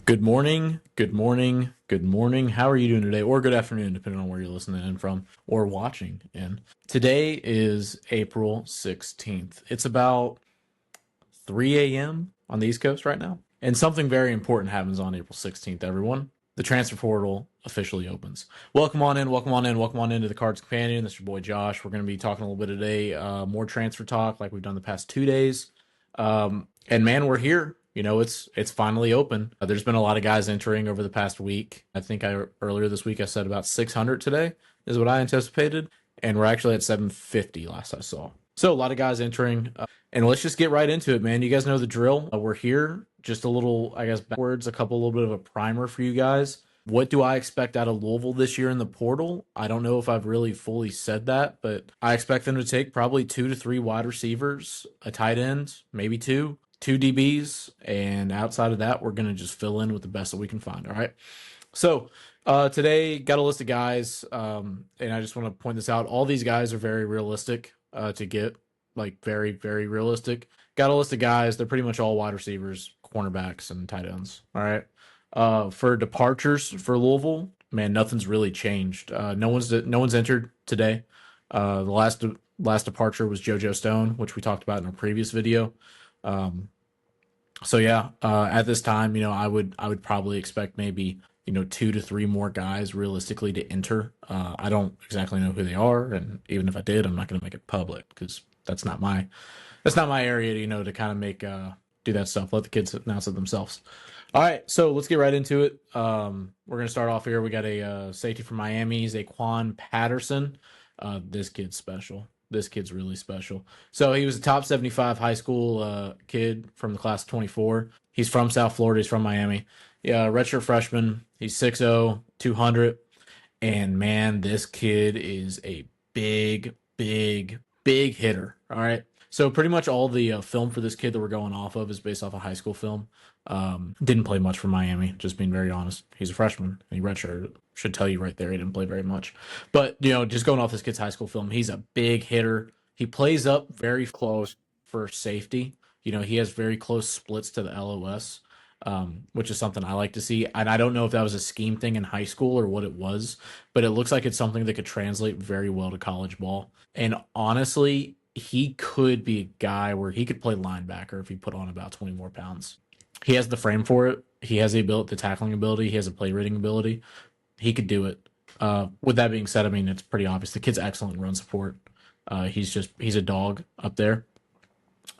Good morning, good morning, good morning. How are you doing today? Or good afternoon, depending on where you're listening in from or watching in. Today is April 16th. It's about 3 a.m. on the East Coast right now. And something very important happens on April 16th, everyone. The transfer portal officially opens. Welcome on in, welcome on in, welcome on into the Cards Companion. This is your boy Josh. We're going to be talking a little bit today, more transfer talk like we've done the past 2 days. And man, we're here. You know, it's finally open. There's been a lot of guys entering over the past week. I think earlier this week I said about 600 today is what I anticipated, and we're actually at 750 last I saw. So a lot of guys entering, and let's just get right into it, man. You guys know the drill. We're here. Just a little, I guess, backwards, a little bit of a primer for you guys. What do I expect out of Louisville this year in the portal? I don't know if I've really fully said that, but I expect them to take probably 2 to 3 wide receivers, a tight end, maybe two DBs, and outside of that, we're going to just fill in with the best that we can find. All right. So today, got a list of guys, and I just want to point this out. All these guys are very realistic to get, like very, very realistic. Got a list of guys. They're pretty much all wide receivers, cornerbacks, and tight ends. All right. For departures for Louisville, man, nothing's really changed. No one's entered today. The last departure was JoJo Stone, which we talked about in a previous video. So yeah, at this time, I would probably expect maybe 2 to 3 more guys realistically to enter. I don't exactly know who they are, and even if I did, I'm not going to make it public because that's not my area, to kind of make do that stuff. Let the kids announce it themselves. All right, so let's get right into it. We're going to start off here. We got a safety from Miami, Zaquan Patterson. This kid's special. This kid's really special. So he was a top 75 high school kid from the class of 24. He's from South Florida. He's from Miami. Yeah, redshirt freshman. He's 6'0", 200. And man, this kid is a big, big, big hitter. All right. So pretty much all the film for this kid that we're going off of is based off of high school film. Didn't play much for Miami, just being very honest. He's a freshman. And he redshirted. Should tell you right there, he didn't play very much. But, just going off this kid's high school film, he's a big hitter. He plays up very close for safety. He has very close splits to the LOS, which is something I like to see. And I don't know if that was a scheme thing in high school or what it was, but it looks like it's something that could translate very well to college ball. And honestly, he could be a guy where he could play linebacker if he put on about 20 more pounds. He has the frame for it. He has the tackling ability. He has a play reading ability. He could do it. With that being said, I mean, it's pretty obvious. The kid's excellent in run support. He's a dog up there.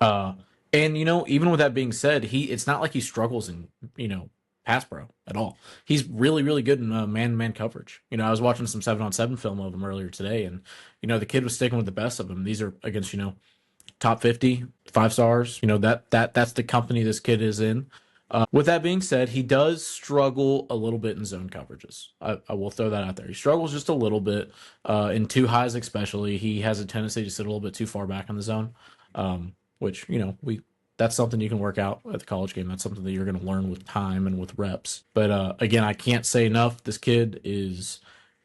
And even with that being said, it's not like he struggles in, pass pro at all. He's really, really good in man-to-man coverage. I was watching some 7-on-7 film of him earlier today, and, the kid was sticking with the best of them. These are against, top 50, 5 stars. That's the company this kid is in. With that being said, he does struggle a little bit in zone coverages. I will throw that out there. He struggles just a little bit in two highs, especially. He has a tendency to sit a little bit too far back in the zone, which that's something you can work out at the college game. That's something that you're going to learn with time and with reps. But again, I can't say enough. This kid is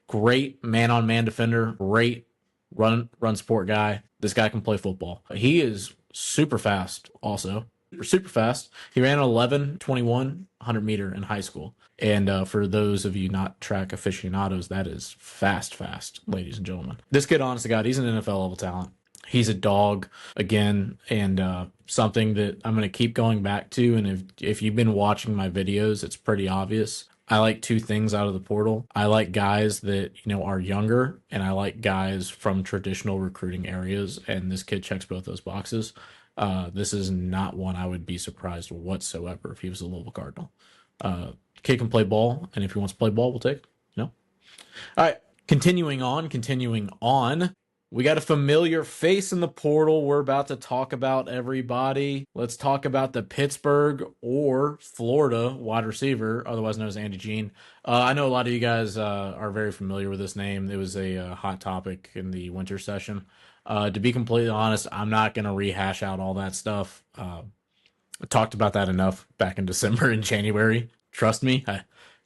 great man-on-man defender, great run support guy. This guy can play football. He is super fast also. Super fast. He ran an 11:21 100-meter in high school. And for those of you not track aficionados, that is fast, ladies and gentlemen. This kid, honest to God, he's an NFL level talent. He's a dog again, and something that I'm going to keep going back to. And if you've been watching my videos, it's pretty obvious. I like 2 things out of the portal. I like guys that, are younger, and I like guys from traditional recruiting areas. And this kid checks both those boxes. This is not one I would be surprised whatsoever if he was a Louisville Cardinal. Kid can play ball, and if he wants to play ball, we'll take it. All right, continuing on. We got a familiar face in the portal. We're about to talk about everybody. Let's talk about the Pittsburgh or Florida wide receiver, otherwise known as Andy Jean. I know a lot of you guys are very familiar with this name. It was a hot topic in the winter session. To be completely honest, I'm not going to rehash out all that stuff. I talked about that enough back in December and January. Trust me, I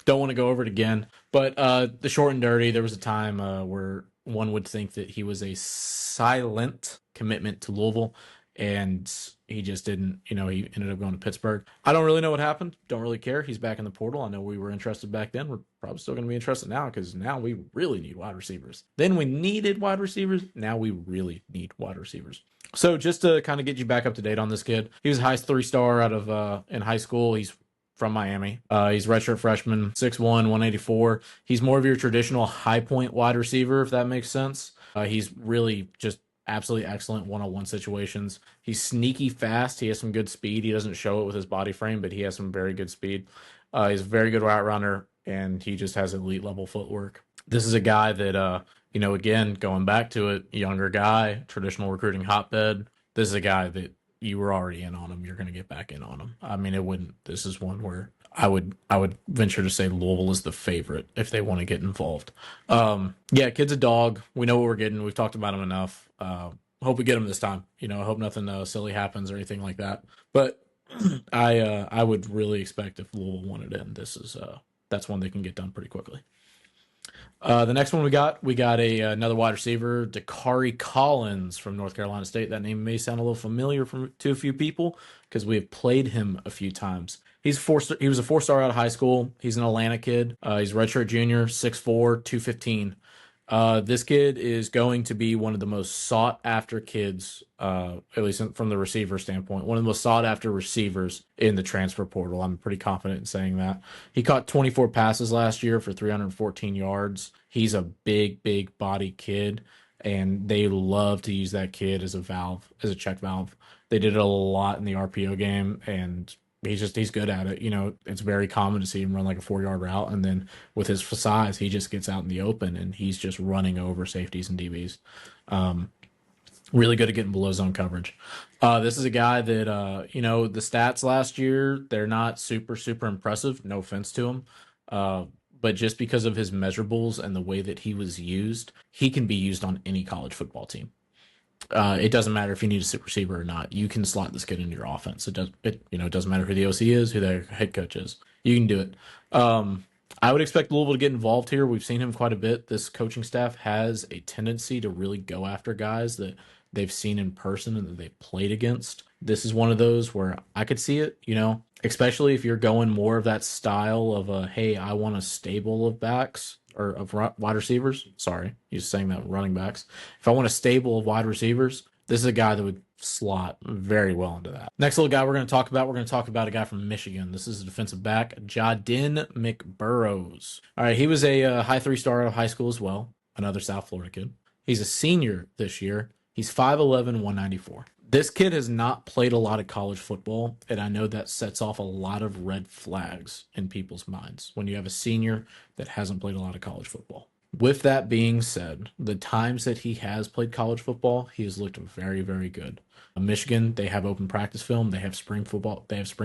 don't want to go over it again. But the short and dirty, there was a time where one would think that he was a silent commitment to Louisville. and he just didn't, he ended up going to Pittsburgh. I don't really know what happened. Don't really care. He's back in the portal. I know we were interested back then. We're probably still going to be interested now because now we really need wide receivers. Then we needed wide receivers. Now we really need wide receivers. So just to kind of get you back up to date on this kid, he was a high 3-star out of in high school. He's from Miami. He's redshirt freshman, 6'1", 184. He's more of your traditional high point wide receiver, if that makes sense. He's really just absolutely excellent one-on-one situations. He's sneaky fast. He has some good speed. He doesn't show it with his body frame, but he has some very good speed. He's a very good route runner, and he just has elite level footwork. This is a guy that, again, going back to it, younger guy, traditional recruiting hotbed. This is a guy that you were already in on him. You're going to get back in on him. I mean, it wouldn't. This is one where I would venture to say Louisville is the favorite if they want to get involved. Yeah, kid's a dog. We know what we're getting. We've talked about him enough. Hope we get him this time. I hope nothing silly happens or anything like that. But I would really expect if Louisville wanted in, that's one they can get done pretty quickly. The next one we got another wide receiver, Dakari Collins from North Carolina State. That name may sound a little familiar to a few people because we have played him a few times. He was a 4-star out of high school. He's an Atlanta kid. He's redshirt junior, 6'4", 215. This kid is going to be one of the most sought after kids, at least from the receiver standpoint, one of the most sought after receivers in the transfer portal. I'm pretty confident in saying that. He caught 24 passes last year for 314 yards. He's a big body kid, and they love to use that kid as a check valve. They did it a lot in the RPO game, and he's good at it. It's very common to see him run like a 4-yard route, and then with his size, he just gets out in the open and he's just running over safeties and DBs. Really good at getting below zone coverage. This is a guy that the stats last year, they're not super impressive. No offense to him, but just because of his measurables and the way that he was used, he can be used on any college football team. It doesn't matter if you need a super receiver or not. You can slot this kid into your offense. It doesn't matter who the OC is, who their head coach is. You can do it. I would expect Louisville to get involved here. We've seen him quite a bit. This coaching staff has a tendency to really go after guys that they've seen in person and that they've played against. This is one of those where I could see it, especially if you're going more of that style of hey, I want a stable of backs or of wide receivers. Sorry, he's saying that running backs. If I want a stable of wide receivers, this is a guy that would slot very well into that. Next little guy we're going to talk about a guy from Michigan. This is a defensive back, Jadin McBurrows. All right, he was a high 3-star out of high school as well, another South Florida kid. He's a senior this year. He's 5'11", 194. This kid has not played a lot of college football, and I know that sets off a lot of red flags in people's minds when you have a senior that hasn't played a lot of college football. With that being said, the times that he has played college football, he has looked very, very good. Michigan, they have open practice film. They have spring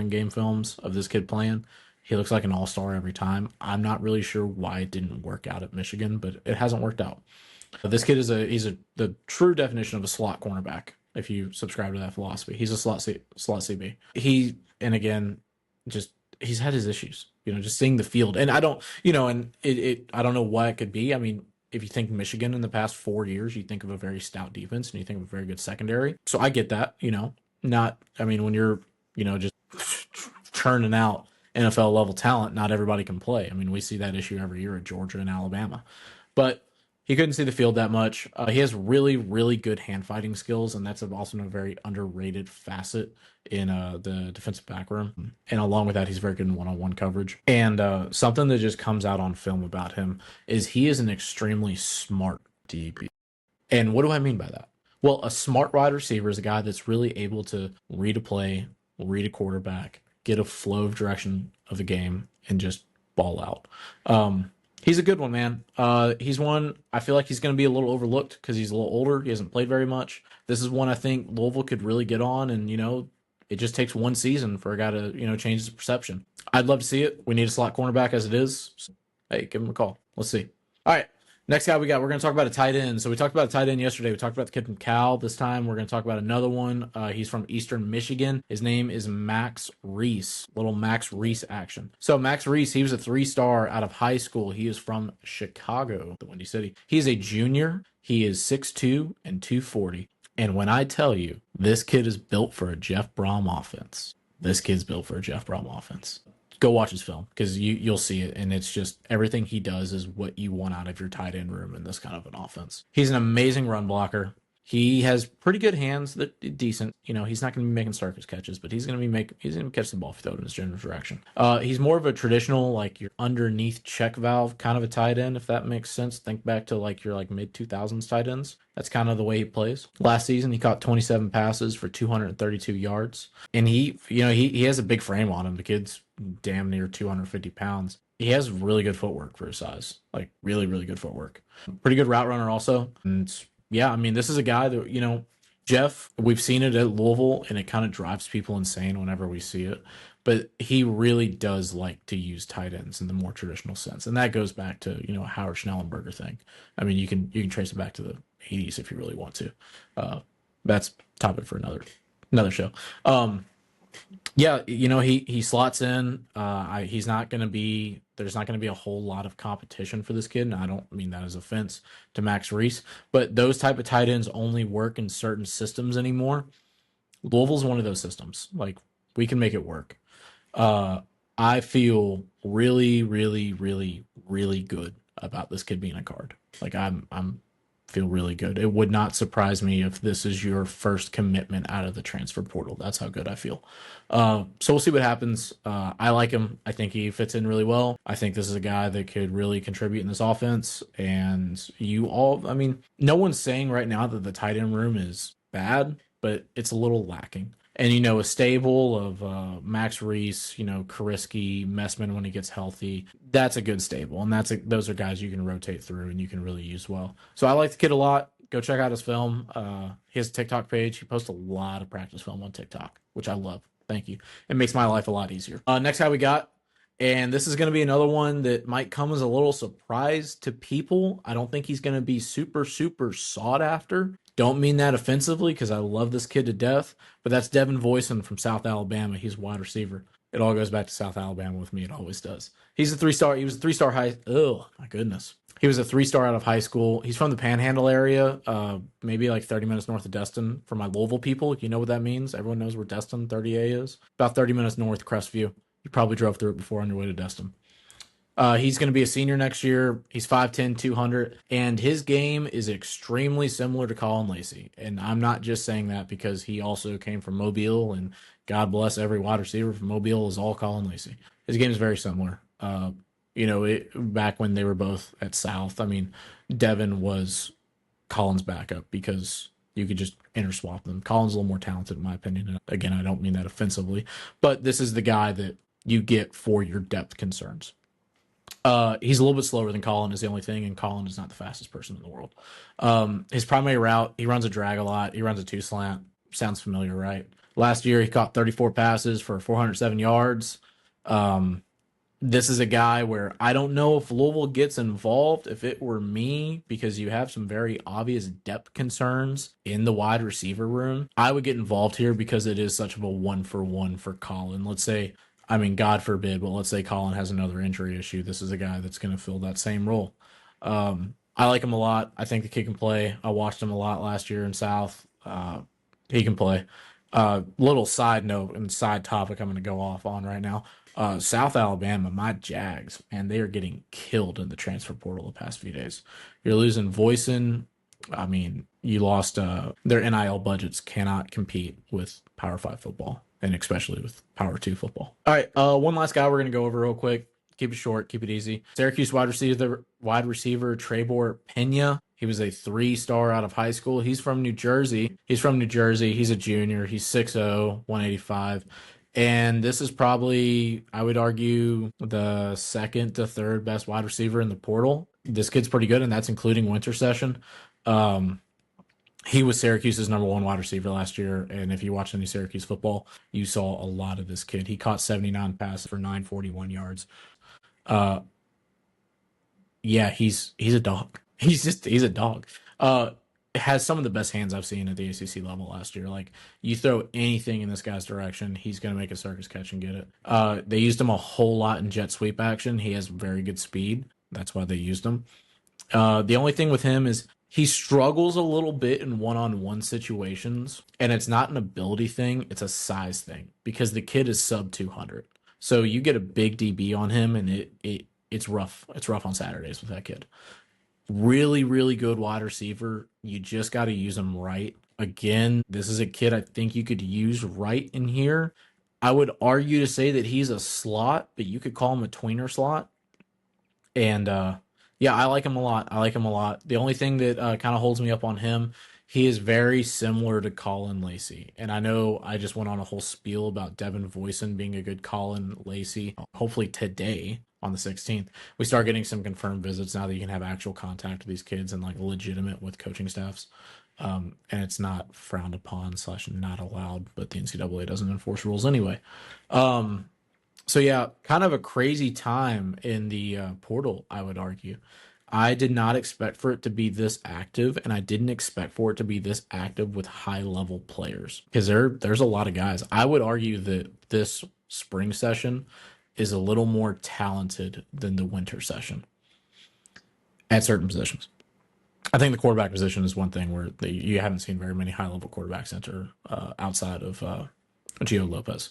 game films of this kid playing. He looks like an all-star every time. I'm not really sure why it didn't work out at Michigan, but it hasn't worked out. This kid he's the true definition of a slot cornerback. If you subscribe to that philosophy, he's a slot CB. He's had his issues, just seeing the field. And I don't, I don't know why it could be. I mean, if you think Michigan in the past 4 years, you think of a very stout defense and you think of a very good secondary. So I get that, when you're, just churning out NFL level talent, not everybody can play. I mean, we see that issue every year at Georgia and Alabama, but he couldn't see the field that much. He has really, really good hand fighting skills, and that's also a very underrated facet in the defensive back room. And along with that, he's very good in one-on-one coverage. And something that just comes out on film about him is he is an extremely smart DB. And what do I mean by that? Well, a smart wide receiver is a guy that's really able to read a play, read a quarterback, get a flow of direction of the game, and just ball out. He's a good one, man. He's one, I feel like he's going to be a little overlooked because he's a little older. He hasn't played very much. This is one I think Louisville could really get on, and, it just takes one season for a guy to, change his perception. I'd love to see it. We need a slot cornerback as it is. So, hey, give him a call. Let's see. All right. Next guy we're going to talk about a tight end. So we talked about a tight end yesterday. We talked about the kid from Cal. This time we're going to talk about another one. He's from Eastern Michigan. His name is Max Reese. Little Max Reese action. So Max Reese, he was a 3-star out of high school. He is from Chicago, the Windy City. He's a junior. He is 6'2" and 240. And when I tell you this kid is built for a Jeff Brom offense, this kid's built for a Jeff Brom offense. Go watch his film because you'll see it, and it's just everything he does is what you want out of your tight end room in this kind of an offense. He's an amazing run blocker. He has pretty good hands that decent. You know, he's not going to be making circus catches, but he's going to catch the ball if you throw it in his general direction. He's more of a traditional, like your underneath check valve kind of a tight end, if that makes sense. Think back to like your like mid 2000s tight ends. That's kind of the way he plays. Last season, he caught 27 passes for 232 yards, and he has a big frame on him. The kid's damn near 250 pounds. He has really good footwork for his size, like really, really good footwork. Pretty good route runner also, and yeah, I mean, this is a guy that, Jeff, we've seen it at Louisville, and it kind of drives people insane whenever we see it. But he really does like to use tight ends in the more traditional sense. And that goes back to, Howard Schnellenberger thing. I mean, you can trace it back to the 80s if you really want to. That's topic for another show. Yeah, he slots in. He's not going to be. There's not going to be a whole lot of competition for this kid, and I don't mean that as offense to Max Reese, but those type of tight ends only work in certain systems anymore. Louisville's one of those systems. Like, we can make it work. I feel really, really, really, really good about this kid being a card. Like, I'm feel really good. It would not surprise me if this is your first commitment out of the transfer portal. That's how good I feel. So we'll see what happens. I like him. I think he fits in really well. I think this is a guy that could really contribute in this offense. And no one's saying right now that the tight end room is bad, but it's a little lacking. And, a stable of Max Reese, Kariski, Messman when he gets healthy, that's a good stable. And those are guys you can rotate through and you can really use well. So I like the kid a lot. Go check out his film. He has a TikTok page. He posts a lot of practice film on TikTok, which I love. Thank you. It makes my life a lot easier. Next guy we got, and this is going to be another one that might come as a little surprise to people. I don't think he's going to be super, super sought after. Don't mean that offensively because I love this kid to death, but that's Devin Voisin from South Alabama. He's a wide receiver. It all goes back to South Alabama with me. It always does. He's a 3-star. He was a 3-star high. Oh, my goodness. He was a 3-star out of high school. He's from the Panhandle area, maybe like 30 minutes north of Destin. For my Louisville people, you know what that means. Everyone knows where Destin 30A is. About 30 minutes north, Crestview. You probably drove through it before on your way to Destin. He's going to be a senior next year. He's 5'10", 200, and his game is extremely similar to Colin Lacey. And I'm not just saying that because he also came from Mobile, and God bless every wide receiver from Mobile is all Colin Lacey. His game is very similar. Back when they were both at South, I mean, Devin was Colin's backup because you could just interswap them. Colin's a little more talented, in my opinion. And again, I don't mean that offensively, but this is the guy that you get for your depth concerns. He's a little bit slower than Colin is the only thing, and Colin is not the fastest person in the world. His primary route, he runs a drag a lot. He runs a 2-slant. Sounds familiar, right? Last year, he caught 34 passes for 407 yards. This is a guy where I don't know if Louisville gets involved if it were me, because you have some very obvious depth concerns in the wide receiver room. I would get involved here because it is such of a 1-for-1 for Colin. Let's say, God forbid, but let's say Colin has another injury issue. This is a guy that's going to fill that same role. I like him a lot. I think the kid can play. I watched him a lot last year in South. He can play. Little side note and side topic I'm going to go off on right now. South Alabama, my Jags, man, they are getting killed in the transfer portal the past few days. You're losing Voisin. You lost their NIL budgets cannot compete with Power 5 football, and especially with Power 2 football. All right, one last guy we're going to go over real quick. Keep it short, keep it easy. Syracuse wide receiver Trebor Pena. He was a 3-star out of high school. He's from New Jersey. He's a junior. He's 6'0", 185. And this is probably, I would argue, the second to third best wide receiver in the portal. This kid's pretty good, and that's including winter session. He was Syracuse's number 1 wide receiver last year, and if you watched any Syracuse football, you saw a lot of this kid. He caught 79 passes for 941 yards. Yeah, he's a dog. He's a dog. Has some of the best hands I've seen at the ACC level last year. Like, you throw anything in this guy's direction, he's going to make a circus catch and get it. They used him a whole lot in jet sweep action. He has very good speed. That's why they used him. The only thing with him is He struggles a little bit in one-on-one situations, and it's not an ability thing, it's a size thing because the kid is sub 200. So you get a big DB on him and it's rough. It's rough on Saturdays with that kid. Really, really good wide receiver. You just got to use him right. Again, this is a kid I think you could use right in here. I would argue to say that he's a slot, but you could call him a tweener slot. And yeah, I like him a lot. I like him a lot. The only thing that kind of holds me up on him, he is very similar to Colin Lacey. And I know I just went on a whole spiel about Devin Voisin being a good Colin Lacey. Hopefully today on the 16th, we start getting some confirmed visits now that you can have actual contact with these kids and like legitimate with coaching staffs. And it's not frowned upon / not allowed, but the NCAA doesn't enforce rules anyway. So yeah, kind of a crazy time in the portal, I would argue. I did not expect for it to be this active, and I didn't expect for it to be this active with high level players because there's a lot of guys. I would argue that this spring session is a little more talented than the winter session at certain positions. I think the quarterback position is one thing where you haven't seen very many high level quarterbacks enter outside of Gio Lopez.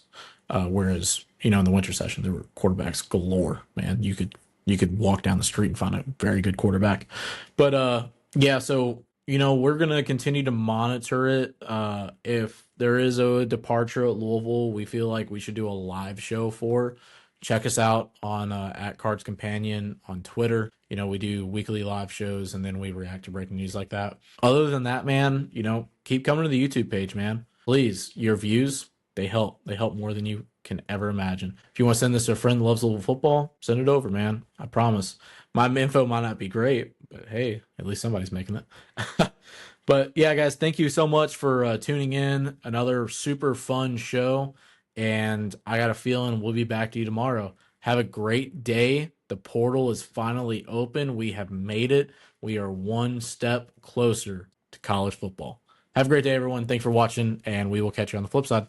Whereas, in the winter session, there were quarterbacks galore, man. You could walk down the street and find a very good quarterback. But yeah, so we're gonna continue to monitor it. If there is a departure at Louisville, we feel like we should do a live show for. Check us out on at Cards Companion on Twitter. We do weekly live shows and then we react to breaking news like that. Other than that, man, keep coming to the YouTube page, man. Please, your views, they help. They help more than you can ever imagine. If you want to send this to a friend who loves Louisville football, send it over, man. I promise. My info might not be great, but hey, at least somebody's making it. But yeah, guys, thank you so much for tuning in. Another super fun show. And I got a feeling we'll be back to you tomorrow. Have a great day. The portal is finally open. We have made it. We are one step closer to college football. Have a great day, everyone. Thanks for watching, and we will catch you on the flip side.